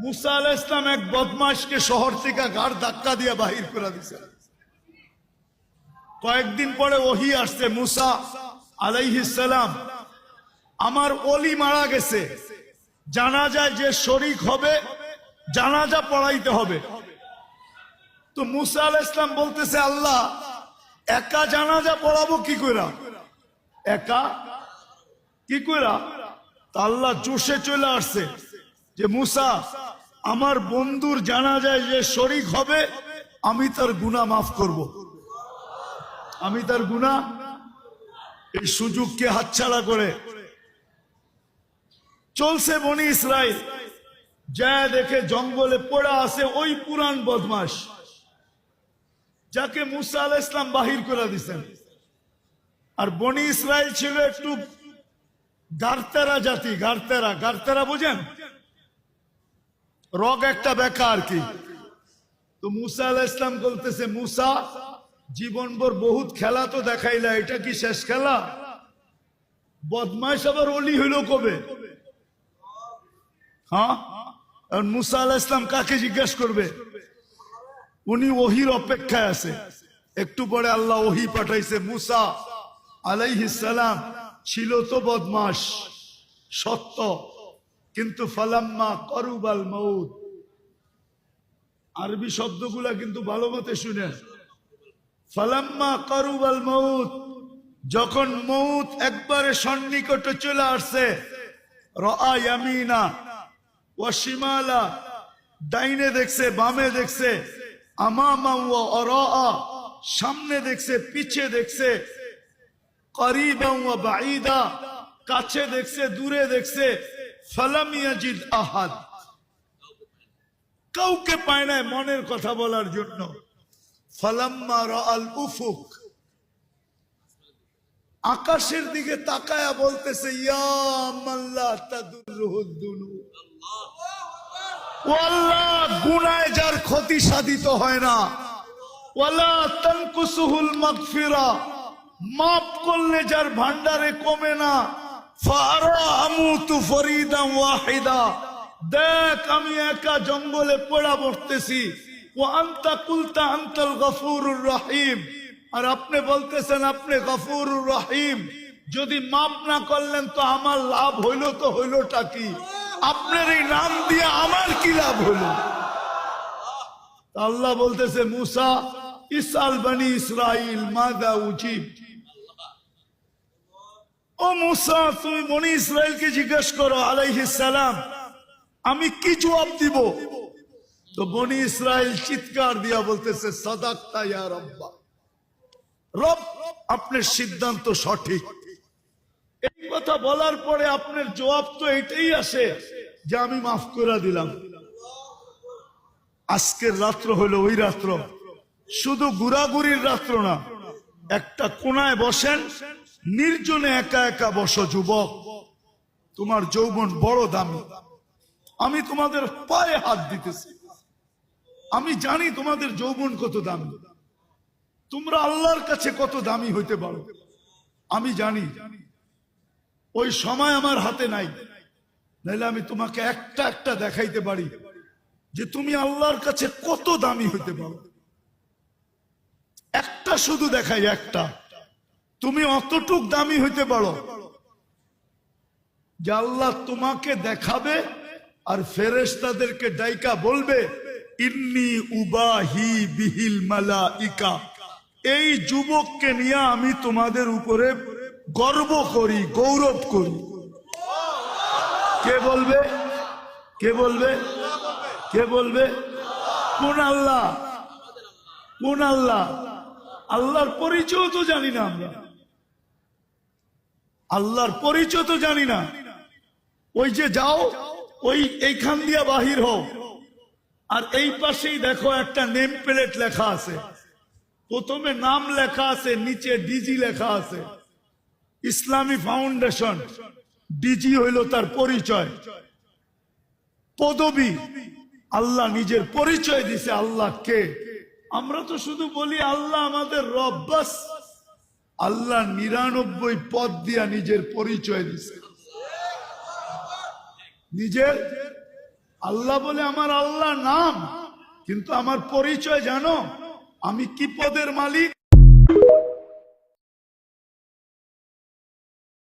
মুসা আলাইহিস সালাম এক বদমাশকে শহর থেকে গাড় ধাক্কা দিয়ে বাহির করে দিয়েছে। কয়েকদিন পরে ওহী আসছে, মুসা আলাইহিস সালাম, আমার ওলি মারা গেছে, জানাজায় যে শরীক হবে জানাজা পড়াইতে হবে। তো মুসা আলাইহিস সালাম বলতেছে, আল্লাহ একা জানাজা পড়াবো কি কইরা, একা কি কইরা? তা আল্লাহ জোশে চলে আসছে যে মুসা, আমার বন্ধুর জানাজায় যে শরীক হবে আমি তার গুনাহ মাফ করব, আমি তার গুনাহ। এই সুযোগকে হাতছাড়া করে চলছে বনি ইসরাইল, যা দেখে জঙ্গলে পড়া আছে ওই পুরান বদমাশ যাকে মুসা আলাইহিস সালাম বাহির করে দিয়েছেন। আর বনি ইসরাইল ছিল একটু গারতেরা জাতি, গারতেরা, গারতেরা বুঝেন, রগ একটা বেকা আর কি। তো মুসা আলাইহিস সালাম বলতেছে, মুসা জীবনভর বহুত খেলা তো দেখাইলা, এটা কি শেষ খেলা? বদমাইশ আবার ওলি হইল কবে? হ্যাঁ, মুসা আলাইহিস সালাম কাকে জিজ্ঞেস করবে? উনি ওহির অপেক্ষায় আছে। একটু পরে আল্লাহ ওহি পাঠাইছে, মুসা আলাইহিস সালাম ছিল তো বদমাশ সত্য, কিন্তু ফালাম্মা করুবাল মউত, আরবি শব্দগুলা কিন্তু ভালো মতে শুনেন। ফালাম্মা করুবাল মউত, যখন মউত একবারে সন্নিকটে চলে আসছে, রাআ ইয়ামিনা ওয়া শিমালা, ডাইনে দেখছে বামে দেখছে, আমামা ওয়া আরাআ, সামনে দেখছে পিছে দেখছে, করিবান ওয়া বাঈদা, কাছে দেখছে দূরে দেখছে, ফালাম ইয়াজিদ আহাদ, কাউকে পায় না মনের কথা বলার জন্য। ফালাম্মা রাআল উফুক, আকাশের দিকে তাকায়া বলতেছে, ইয়া মাল্লা তাদুরুহুদ দুনু, ও আল্লাহ গুনাহে যার ক্ষতি সাধিত হয় না, ওয়ালা তানকুসুহুল মাগফিরা, মাফ করলে যার ভান্ডারে কমে না, ফারা আমুতু ফরিদান ওয়াহিদা, দেখ আমি একা জঙ্গলে পড়া পড়তেছি, ওয়া আনতা কুলতা আনতাল গফুরুর রহিম, আর আপনি বলতেছেন আপনি গফুরুর রহিম, যদি মাফ না করলেন তো আমার লাভ হইল তো হইলটা কি? আপনার এই নাম দিয়ে আমার কি লাভ হইল? আল্লাহ বলতেছে, মুসা ইসআল বনি ইসরাইল মাযা উজিব, ও মুসা তুমি বনি ইসরাইলকে জিজ্ঞেস করো আলাইহিস সালাম আমি কি জবাব দিব। তো বনি ইসরাইল চিৎকার দিয়া বলতেছে, সাদাকতা ইয়া রাব্বা, রব আপনার সিদ্ধান্ত সঠিক। এই কথা বলার পরে আপনার জবাব তো এটাই আসে যে আমি মাফ করে দিলাম। আজকের রাত্র হলো ওই রাত্র, শুধু ঘুরাঘুরির রাত্র না, একটা কোনায় বসেন, নির্জনে একা একা বসো। যুবক, তোমার যৌবন বড় দামি, আমি তোমাদের পায়ে হাত দিতেছি, আমি জানি তোমাদের যৌবন কত দামি, তোমরা আল্লাহর কাছে কত দামি হইতে পারো আমি জানি। ওই সময় আমার হাতে নাই, নাইলে আমি তোমাকে একটা একটা দেখাইতে পারি যে তুমি আল্লাহর কাছে কত দামি হইতে পারো। একটা শুধু দেখাই, একটা, তুমি অতটুক দামি হইতে পারো যে আল্লাহ তোমাকে দেখাবে আর ফেরেশতাদেরকে ডাইকা বলবে, ইন্নী উবাহি বিহিল মালাইকা, এই যুবককে নিয়ে আমি তোমাদের উপরে গর্ব করি, গৌরব করি। কে বলবে? কে বলবে? কে বলবে? কোন আল্লাহ? কোন আল্লাহ? আল্লাহর পরিচয় তো জানি না আমরা, আল্লাহর পরিচয় তো জানি না। ওই যে যাও, ওই এইখান দিয়া বাহির হও, আর এই পাশেই দেখো একটা নেম প্লেট লেখা আছে, প্রথমে নাম লেখা আছে, নিচে ডিজি লেখা আছে, ইসলামী ফাউন্ডেশন। ডিজি হইল তার পরিচয়, পদবী। আল্লাহ নিজের পরিচয় দিছে, আল্লাহ কে। আমরা তো শুধু বলি আল্লাহ আমাদের রব, বাস। আল্লাহ 99 পদ দিয়া নিজের পরিচয় দিছে, নিজের। আল্লাহ বলে আমার আল্লাহ নাম, কিন্তু আমার পরিচয় জানো? আমি কি পদের মালিক?